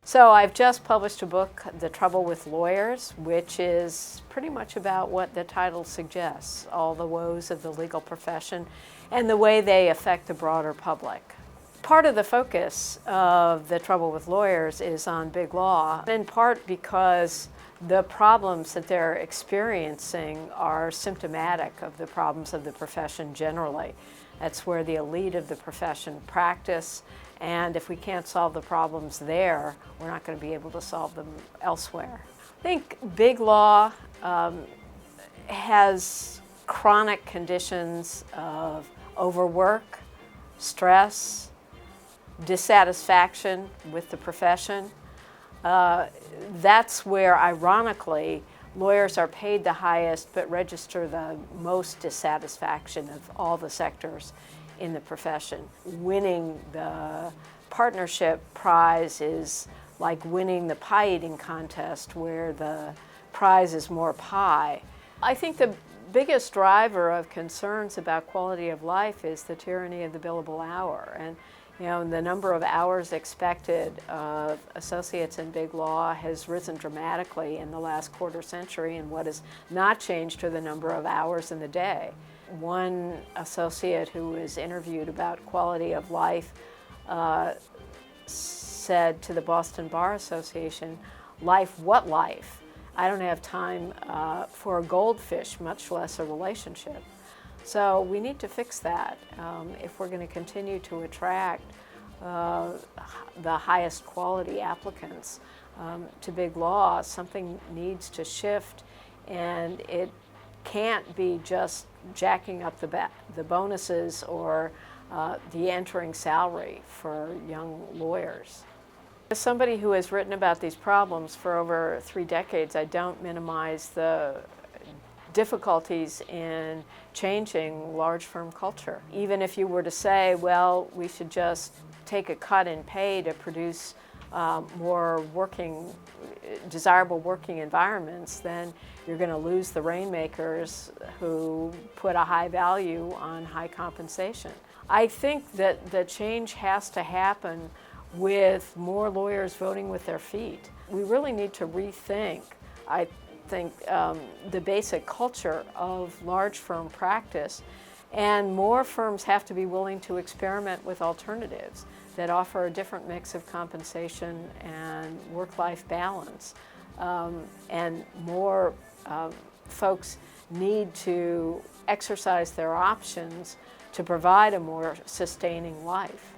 So I've just published a book, The Trouble with Lawyers, which is pretty much about what the title suggests, all the woes of the legal profession and the way they affect the broader public. Part of the focus of The Trouble with Lawyers is on big law, in part because the problems that they're experiencing are symptomatic of the problems of the profession generally. That's where the elite of the profession practice, and if we can't solve the problems there, we're not going to be able to solve them elsewhere. I think big law has chronic conditions of overwork, stress, dissatisfaction with the profession. That's where, ironically, lawyers are paid the highest but register the most dissatisfaction of all the sectors in the profession. Winning the partnership prize is like winning the pie eating contest, where the prize is more pie. I think the biggest driver of concerns about quality of life is the tyranny of the billable hour. And the number of hours expected of associates in big law has risen dramatically in the last quarter century, and what has not changed are the number of hours in the day. One associate who was interviewed about quality of life said to the Boston Bar Association, "Life, what life? I don't have time for a goldfish, much less a relationship." So we need to fix that if we're going to continue to attract the highest quality applicants to big law. Something needs to shift, and it can't be just jacking up the bonuses or the entering salary for young lawyers. As somebody who has written about these problems for over 3 decades, I don't minimize the difficulties in changing large firm culture. Even if you were to say, well, we should just take a cut in pay to produce more desirable working environments, then you're going to lose the rainmakers who put a high value on high compensation. I think that the change has to happen with more lawyers voting with their feet. We really need to rethink, I think, the basic culture of large firm practice, and more firms have to be willing to experiment with alternatives that offer a different mix of compensation and work-life balance. And more folks need to exercise their options to provide a more sustaining life.